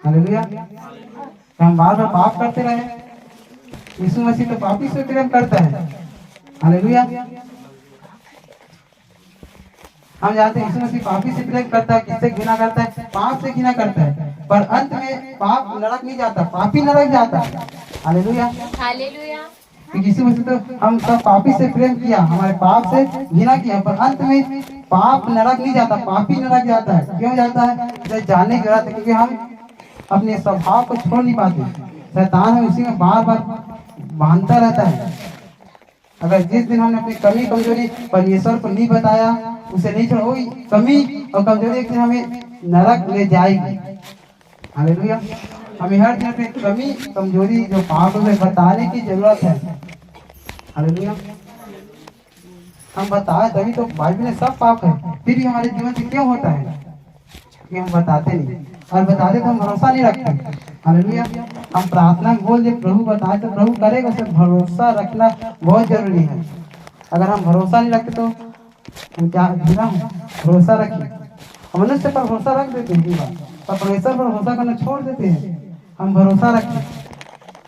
Hallelujah. तो हम बार बार पाप करते रहे, यीशु मसीह तो पापी से प्रेम करता है। हालेलुया। हम जानते हैं यीशु मसीह पापी से प्रेम करता है, किससे घृणा करता है? पाप से घृणा करता है। पर अंत में पाप नरक नहीं जाता, पापी नरक जाता है। हालेलुया। हालेलुया। यीशु मसीह तो हम सब पापी से प्रेम किया, हमारे पाप से घृणा किया, पर अंत में पाप नरक नहीं जाता, पापी नरक जाता है। क्यों जाता है? इसे जानने की जरूरत है, क्योंकि हम अपने स्वभाव को छोड़ नहीं पाते। शैतान है उसी में बार बार बांधता रहता है। अगर जिस दिन हमने अपनी कमी कमजोरी परमेश्वर को नहीं बताया, उसे नहीं छोड़ा, वही कमी और कमजोरी एक दिन हमें नरक ले जाएगी। हालेलुया। हमें हर दिन अपनी कमी कमजोरी जो पाप है बताने की जरूरत है। हालेलुया। हम बताए तभी तो बाइबल में सब पाप है, फिर भी हमारे जीवन से क्यों होता है कि हम बताते नहीं, और बताते तो हम भरोसा नहीं रखते। हालेलुया। हम प्रार्थना में बोल दे प्रभु बताए तो प्रभु करेगा, उसे भरोसा रखना बहुत जरूरी है। अगर हम भरोसा नहीं रखते तो हम क्या भरोसा रखें? हम मनुष्य पर भरोसा रख देते हैं बात, पर परमेश्वर पर भरोसा करना छोड़ देते हैं। हम भरोसा रखें।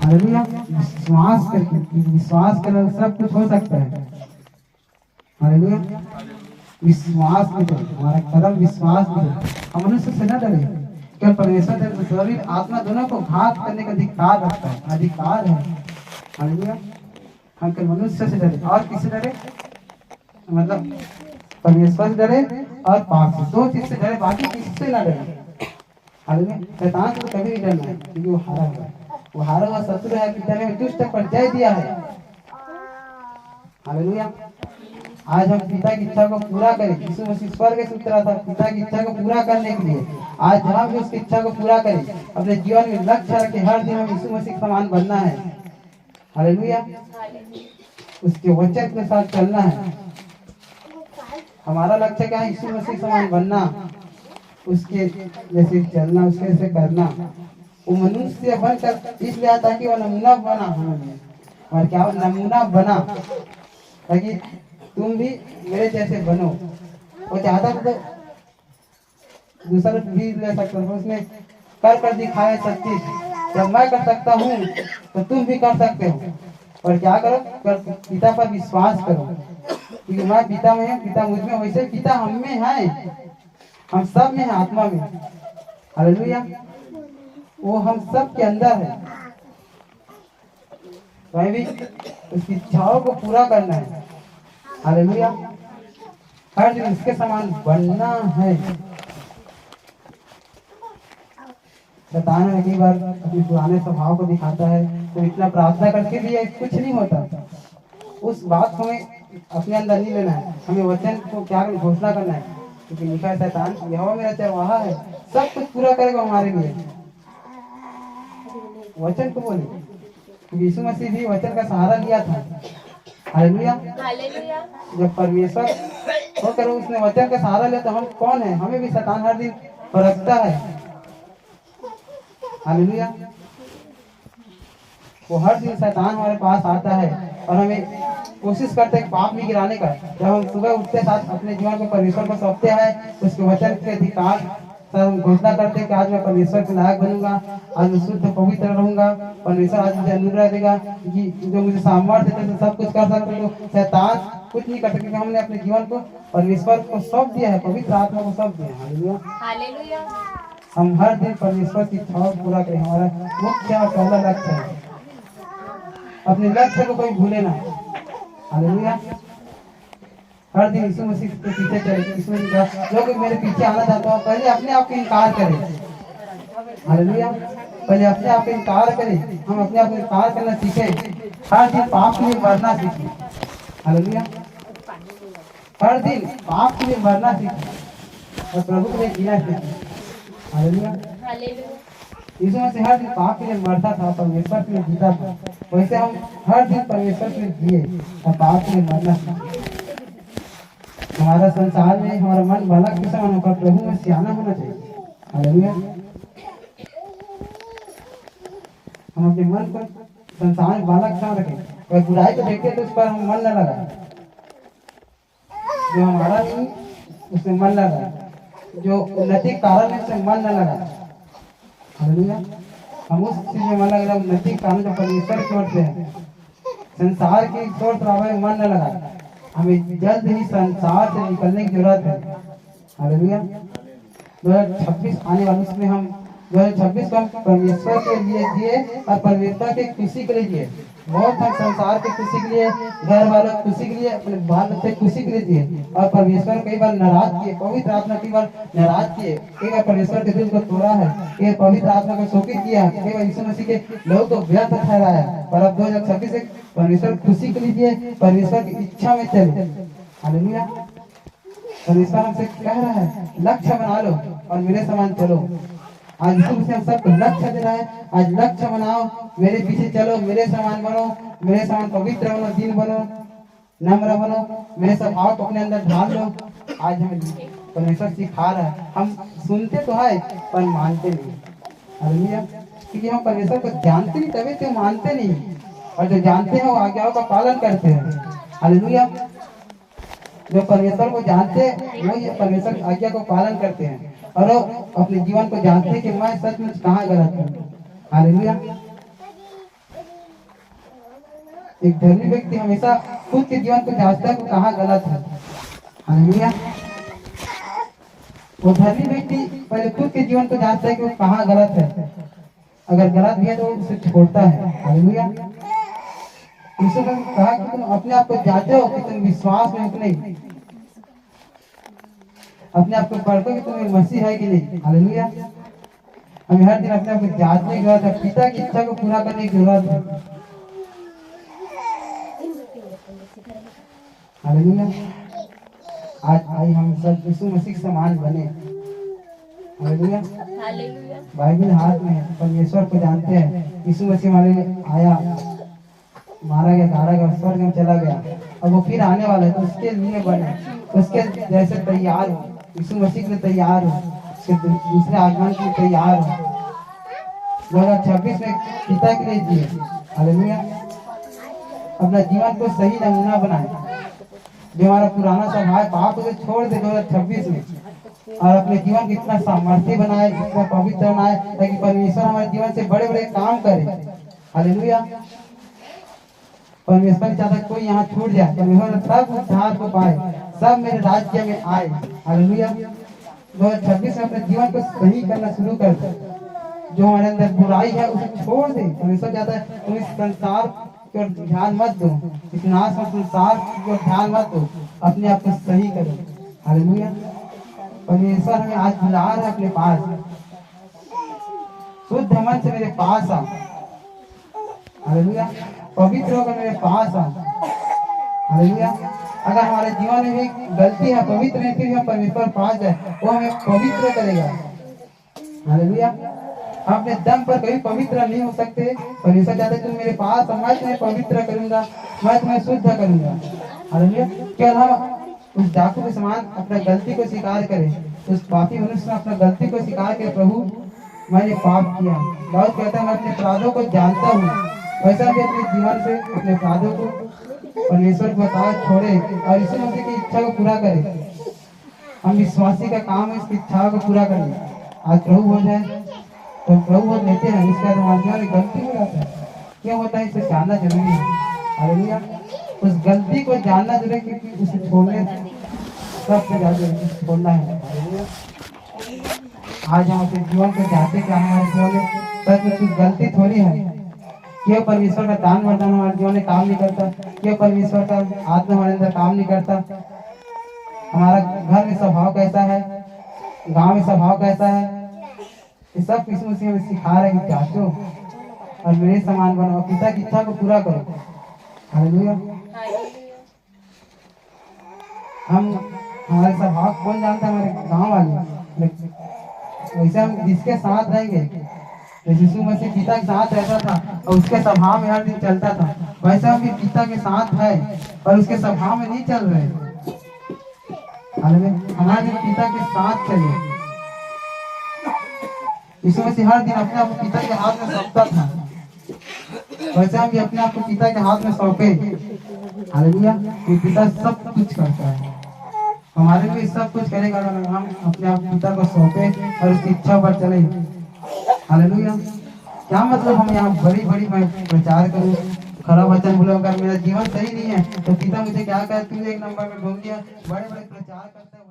हालेलुया। विश्वास करके, विश्वास करने से सब कुछ हो सकता है। हालेलुया। विश्वास में चले, हमारा कर्म विश्वास में चले। हम मनुष्य से न डरे, क्योंकि परमेश्वर ने शरीर आत्मा दोनों को घात करने का अधिकार रखता है, अधिकार है। हालेलुया। हम केवल मनुष्य से डरे और किससे डरे? मतलब परमेश्वर से डरे और पाप से, दो चीज से डरे, बाकी किससे ना डरे। हालेलुया। शैतान को कभी नहीं डरना है, क्योंकि वो हारा हुआ है, वो हारा हुआ शत्रु है, पिता ने दुष्ट पर जय दिया है। हालेलुया। आज हम पिता की इच्छा को पूरा करें। यीशु मसीह स्वर्ग से उतरा था पिता की इच्छा को पूरा करने के लिए। आज हम भी उसकी इच्छा को पूरा करें, अपने जीवन में लक्ष्य रखें, हर दिन हम यीशु मसीह के समान बनना है। हालेलुया। उसके वचन के साथ चलना है। हमारा लक्ष्य क्या है? यीशु मसीह समान बनना, उसके जैसे चलना, उसके जैसे करना। वो मनुष्य बनकर इसलिए आता कि वो नमूना बना हमें, और क्या नमूना बना, ताकि तुम भी मेरे जैसे बनो। वो चाहता तो दूसरा भी ले सकता था, उसने कर दिखाया सब चीज। जब मैं कर सकता हूँ तो तुम भी कर सकते हो। और क्या करो? पिता पर विश्वास करो, क्योंकि मैं पिता में हूँ, पिता मुझ में, वैसे पिता हम में है, हम सब में है, आत्मा में। हालेलुया। वो हम सब के अंदर है। वहीं भी उसकी इच्छाओं को पूरा करना है। हालेलुया। हर दिन उसके समान बनना है। शैतान है कई बार अपने पुराने स्वभाव को दिखाता है, तो इतना प्रार्थना करके भी कुछ नहीं होता। उस बात को हमें अपने अंदर नहीं लेना है, हमें वचन को क्या घोषणा करना है, क्योंकि लिखा है शैतान यहोवा मेरा चरवाहा है, सब कुछ पूरा करेगा हमारे लिए। वचन को बोले, क्योंकि यीशु मसीह भी वचन का सहारा लिया था। हालेलुया। जब परमेश्वर होकर उसने वचन का सहारा लिया, तो हम कौन है? हमें भी शैतान हर दिन परखता है। हालेलुया। वो हर दिन शैतान हमारे पास आता है और हमें कोशिश करते हैं पाप में गिराने का। जब हम सुबह उठते साथ अपने जीवन को परमेश्वर को सौंपते हैं, उसके वचन के अधिकार हम घोषणा करते हैं कि आज मैं परमेश्वर के लायक बनूंगा, आज मैं शुद्ध पवित्र रहूंगा, परमेश्वर आज मुझे अनुग्रह देगा, कि जो मुझे सामर्थ्य देते सब कुछ कर सकते हो। शैतान कुछ नहीं कर सकते, क्योंकि हमने अपने जीवन को परमेश्वर को सौंप दिया है, पवित्र आत्मा को सौंप दिया है। हालेलुया। हम हर दिन परमेश्वर की इच्छाओं को पूरा करें, हमारा मुख्य और पहला लक्ष्य है। अपने लक्ष्य को कोई भूले ना। हालेलुया। हर दिन यीशु मसीह के पीछे चले। यीशु मसीह का जो कोई मेरे पीछे आना चाहता हो, पहले अपने आप को इनकार करें। हालेलुया। पहले अपने आप को इनकार करें, हम अपने आप को इनकार करना सीखें, हर दिन पाप के लिए मरना सीखें। हालेलुया। हर दिन पाप के लिए मरना सीखें और प्रभु के लिए जीना सीखें। हालेलुया। यीशु मसीह हर दिन पाप के लिए मरता था, परमेश्वर के लिए जीता था। वैसे हम हर दिन परमेश्वर के लिए जिए और पाप के लिए मरना सीखे। हमारा संसार में हमारा मन बालक के समान होकर प्रभु में सियाना होना चाहिए। हालेलुया। हम अपने मन को संसार में बालक समान रखें, और बुराई को देखते तो उस पर हम मन न लगा, जो हमारा नहीं उसमें मन लगा, जो उन्नति कारण है उसमें मन न लगा। हालेलुया। हम उस चीज में मन लग रहा है, उन्नति का कारण जो परमेश्वर की ओर से है। संसार की शोर शराबे में मन न लगा, हमें जल्द ही संसार से निकलने की जरूरत है। हालेलुया। 2026 आने वाले, उसमें हम 2026 को हम परमेश्वर के लिए जिए और परमेश्वर की खुशी के लिए जिए। बहुत हम संसार की खुशी के लिए, घर वालों की खुशी के लिए, अपने बाल बच्चे की खुशी के लिए जिए और परमेश्वर कई बार नाराज किए, पवित्र आत्मा कई बार नाराज किए, कई बार परमेश्वर के दिल को तोड़ा है, कई पवित्र आत्मा को शोकित किया है, कई बार यीशु मसीह के लोगों को व्यर्थ ठहराया। पर अब 2026 से परमेश्वर की खुशी के लिए जिए, परमेश्वर की इच्छा में चले। हालेलुया। परमेश्वर हमसे कह रहा है, लक्ष्य बना लो और मेरे समान चलो। आज यीशु मसीह हम सबको लक्ष्य दे रहा है, आज लक्ष्य बनाओ, मेरे पीछे चलो, मेरे समान बनो, मेरे समान पवित्र बनो, दीन बनो, नम्र बनो, मेरे स्वभाव को अपने अंदर ढाल लो। आज हमें परमेश्वर सिखा रहा है। हम सुनते तो है पर मानते नहीं। हालेलुया। क्योंकि हम परमेश्वर को जानते नहीं, तभी तो मानते नहीं, और जो जानते हैं वो आज्ञाओं का पालन करते हैं। हालेलुया। जो परमेश्वर को जानते हैं वो ये परमेश्वर की आज्ञा को पालन करते हैं और वो अपने जीवन को जानते हैं कि मैं सचमुच कहाँ गलत हूँ। हालेलुया। एक धर्मी व्यक्ति हमेशा खुद के जीवन को जांचता है कि कहाँ गलत है। हालेलुया। वो धर्मी व्यक्ति पहले खुद के जीवन को जांचता है कि वो कहाँ गलत है, अगर गलत भी है तो उसे छोड़ता है। हालेलुया। यीशु ने कहा कि तुम अपने आप को जांचो कि तुम विश्वास में हो कि नहीं, अपने आप को परखो कि तुम मसीह है कि नहीं। हालेलुया। हमें हर दिन अपने आप को जांचने की जरूरत है, पिता की इच्छा को पूरा करने की जरूरत है। हालेलुया। आज आई हम सब यीशु मसीह के समान बने। हालेलुया। बाइबल हाथ में है, परमेश्वर को जानते हैं। यीशु मसीह हमारे लिए आया, मारा गया, गाड़ा गया, स्वर्ग में चला गया, अब वो फिर आने वाला है, तो उसके लिए बने, उसके जैसे तैयार हो, यीशु मसीह के लिए तैयार हो, उसके दूसरे आगमन के लिए तैयार हो। 2026 में पिता के लिए जिए। हालेलुया। अपना जीवन को सही नमूना बनाए। जो हमारा पुराना स्वभाव पाप उसे छोड़ दे 2026 में, और अपने जीवन को इतना सामर्थ्य बनाए, इतना पवित्र बनाए, ताकि परमेश्वर हमारे जीवन से बड़े बड़े काम करे। हालेलुया। परमेश्वर चाहता कोई यहाँ छूट जाए, परमेश्वर सब उद्धार को पाए, सब मेरे राज्य में आए। हालेलुया। 2026 में अपने जीवन को सही करना शुरू कर दे। जो हमारे अंदर बुराई है उसे छोड़ दे। परमेश्वर चाहता है तुम इस संसार की ओर ध्यान मत दो, इस नाश और संसार की ओर ध्यान मत दो, अपने आप को सही करो। हालेलुया। परमेश्वर हमें आज बुला रहा है अपने पास, शुद्ध मन से मेरे पास आओ। हालेलुया। पवित्र होकर मेरे पास आओ। हालेलुया। अगर हमारे जीवन में भी गलती है, पवित्र नहीं, फिर हम परमेश्वर पास जाए, वो हमें पवित्र करेगा। हालेलुया। हम अपने दम पर कभी पवित्र नहीं हो सकते। परमेश्वर चाहते तुम मेरे पास, मैं तुम्हें पवित्र करूंगा, मैं तुम्हें शुद्ध करूंगा। हालेलुया। केवल हम उस डाकू के समान अपना गलती को स्वीकार करें, उस पापी मनुष्य ने अपना गलती को स्वीकार करे, प्रभु मैंने पाप किया। दाऊद कहता है मैं अपने अपराधों को जानता हूँ। वैसा भी अपने जीवन से अपने अपराधों को परमेश्वर को बताए, छोड़े और यीशु मसीह की इच्छा को पूरा करे। हम विश्वासी का काम है इसकी इच्छा को पूरा करना। आज प्रभु हो जाए तो प्रभु बोल लेते हैं, इसका हमारे जीवन में गलती हो जाता है, क्यों होता है, इसे जानना जरूरी है। हालेलुया। उस गलती को जानना जरूरी है, क्योंकि उसे छोड़ने सबसे ज्यादा छोड़ना है। हालेलुया। आज हम अपने जीवन को जाते कि हमारे जीवन में सच में कुछ गलती थोड़ी है। क्यों परमेश्वर का दान वरदान हमारे जीवन में काम नहीं करता, क्यों परमेश्वर का आत्मा हमारे अंदर काम नहीं करता, हमारा घर में स्वभाव कैसा है, गांव में स्वभाव कैसा है, ये सब यीशु मसीह हमें सिखा रहे हैं। जांचो और मेरे समान बनो, पिता की इच्छा को पूरा करो। हालेलुया। हम हमारे स्वभाव कौन जानता है, हमारे गांव वाले। वैसे हम जिसके साथ रहेंगे, यीशु मसीह पिता के साथ रहता था और उसके स्वभाव में हर दिन चलता था, वैसे हम भी पिता के साथ है और उसके स्वभाव में नहीं चल रहे। हालेलुया। हमारे दिन पिता के साथ चले। यीशु मसीह हर दिन अपने आप को पिता के हाथ में सौंपता था, वैसे हम भी अपने आप को पिता के हाथ में सौंपे। हालेलुया। ये पिता सब कुछ करता है, हमारे लिए सब कुछ करेगा अगर हम अपने आप पिता को सौंपे और उसकी इच्छा पर चले। हालेलुया। क्या मतलब हम यहाँ बड़ी बड़ी मैं प्रचार करूँ, खरा वचन बोलूं, अगर मेरा जीवन सही नहीं है तो पिता मुझे क्या कहते, तू एक नंबर में ढूंढ दिया, बड़े बड़े प्रचार करते हैं।